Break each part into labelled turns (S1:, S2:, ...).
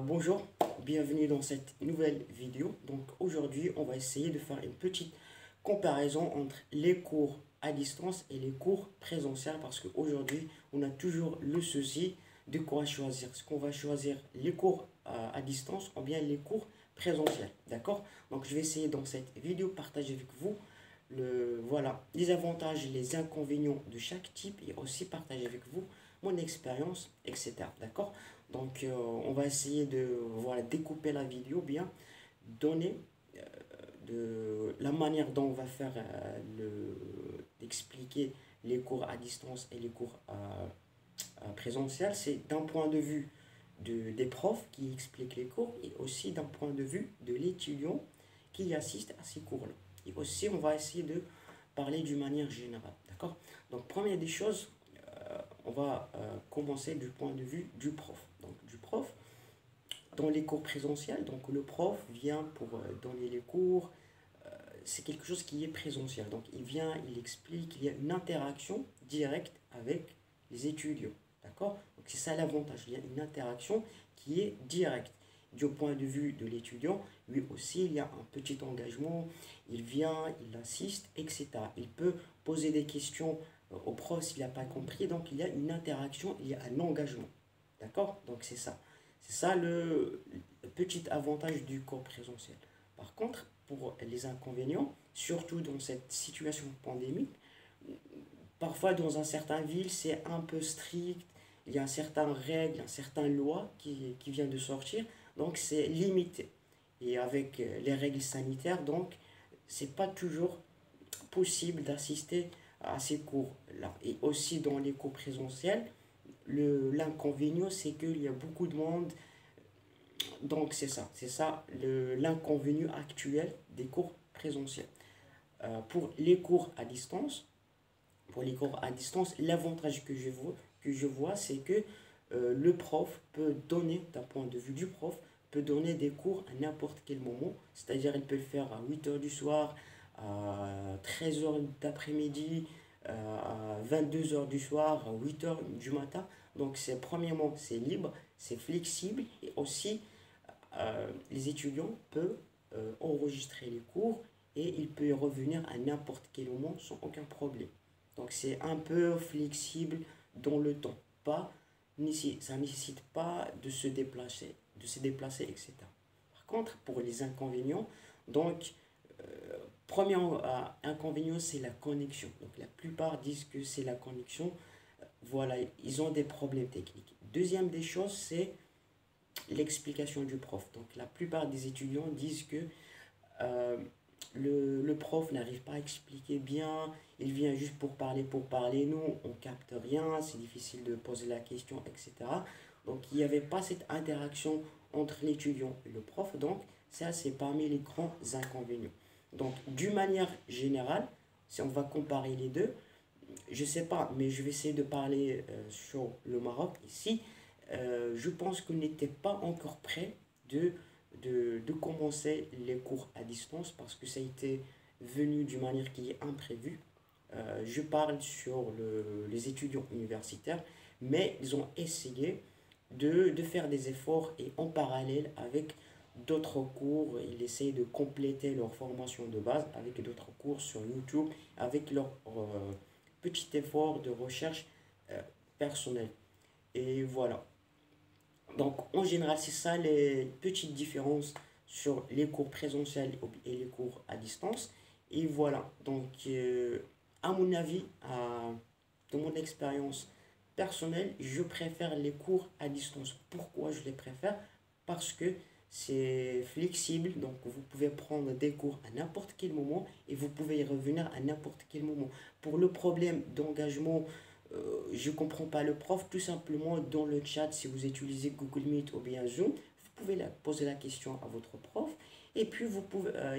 S1: Bonjour, bienvenue dans cette nouvelle vidéo. Donc aujourd'hui, on va essayer de faire une petite comparaison entre les cours à distance et les cours présentiels parce qu'aujourd'hui, on a toujours le souci de quoi choisir. Est-ce qu'on va choisir les cours à distance ou bien les cours présentiels? D'accord? Donc je vais essayer dans cette vidéo de partager avec vous les avantages et les inconvénients de chaque type et aussi partager avec vous mon expérience, etc. D'accord? Donc, on va essayer de découper la vidéo, bien donner de la manière dont on va faire expliquer les cours à distance et les cours présentiels. C'est d'un point de vue des profs qui expliquent les cours et aussi d'un point de vue de l'étudiant qui assiste à ces cours-là. Et aussi, on va essayer de parler d'une manière générale. D'accord? Donc, première des choses, on va commencer du point de vue du prof. Donc, du prof, dans les cours présentiels, donc le prof vient pour donner les cours, c'est quelque chose qui est présentiel. Donc, il vient, il explique, il y a une interaction directe avec les étudiants. D'accord? Donc, c'est ça l'avantage. Il y a une interaction qui est directe. Du point de vue de l'étudiant, lui aussi, il y a un petit engagement. Il vient, il assiste, etc. Il peut poser des questions au prof s'il n'a pas compris. Donc, il y a une interaction, il y a un engagement. D'accord? Donc, c'est ça. C'est ça le petit avantage du cours présentiel. Par contre, pour les inconvénients, surtout dans cette situation pandémique, parfois dans un certain ville, c'est un peu strict, il y a un certain règle, un certain loi qui vient de sortir, donc c'est limité. Et avec les règles sanitaires, donc c'est pas toujours possible d'assister à ces cours-là. Et aussi dans les cours présentiels, l'inconvénient, c'est qu'il y a beaucoup de monde. Donc c'est ça l'inconvénient actuel des cours présentiels. Pour les cours à distance, l'avantage que je vois, c'est que le prof peut donner, d'un point de vue du prof, peut donner des cours à n'importe quel moment. C'est-à-dire, il peut le faire à 8 heures du soir, à 13 heures d'après-midi, à 22 heures du soir, à 8 heures du matin. Donc, premièrement, c'est libre, c'est flexible et aussi les étudiants peuvent enregistrer les cours et ils peuvent y revenir à n'importe quel moment sans aucun problème. Donc c'est un peu flexible dans le temps. Ça ne nécessite pas de se déplacer, etc. Par contre, pour les inconvénients, donc premier inconvénient, c'est la connexion. Donc la plupart disent que c'est la connexion. Voilà, ils ont des problèmes techniques. Deuxième des choses, c'est l'explication du prof. Donc la plupart des étudiants disent que euh, le prof n'arrive pas à expliquer bien, il vient juste pour parler, nous on capte rien, c'est difficile de poser la question, etc. Donc il n'y avait pas cette interaction entre l'étudiant et le prof, donc ça c'est parmi les grands inconvénients. Donc d'une manière générale, si on va comparer les deux, je sais pas, mais je vais essayer de parler sur le Maroc ici. Je pense qu'on n'était pas encore prêt de commencer les cours à distance parce que ça a été venu d'une manière qui est imprévue. Je parle sur les étudiants universitaires, mais ils ont essayé de faire des efforts et en parallèle avec d'autres cours, ils essayent de compléter leur formation de base avec d'autres cours sur YouTube, avec leur petit effort de recherche personnelle. Et voilà. Donc, en général, c'est ça les petites différences sur les cours présentiels et les cours à distance. Et voilà. Donc, à mon avis, de mon expérience personnelle, je préfère les cours à distance. Pourquoi je les préfère? Parce que c'est flexible, donc vous pouvez prendre des cours à n'importe quel moment et vous pouvez y revenir à n'importe quel moment. Pour le problème d'engagement, je ne comprends pas le prof, tout simplement dans le chat, si vous utilisez Google Meet ou bien Zoom, vous pouvez poser la question à votre prof et puis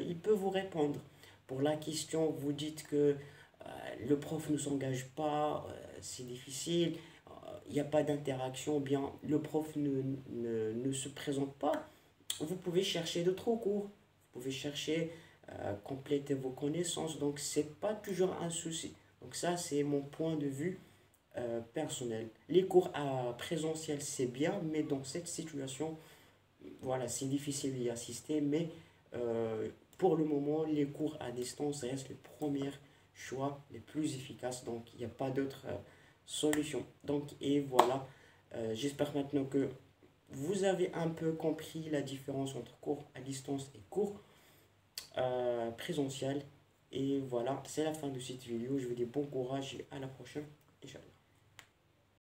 S1: il peut vous répondre. Pour la question, vous dites que le prof ne s'engage pas, c'est difficile, il n'y a pas d'interaction, bien le prof ne se présente pas, vous pouvez chercher d'autres cours, vous pouvez chercher, compléter vos connaissances, donc c'est pas toujours un souci. Donc ça, c'est mon point de vue personnel. Les cours à présentiel, c'est bien, mais dans cette situation, voilà, c'est difficile d'y assister, mais pour le moment, les cours à distance restent le premier choix, les plus efficaces. Donc, il n'y a pas d'autre solution. Donc, et voilà, j'espère maintenant que vous avez un peu compris la différence entre cours à distance et cours présentiel. Et voilà, c'est la fin de cette vidéo. Je vous dis bon courage et à la prochaine. Inch'Allah.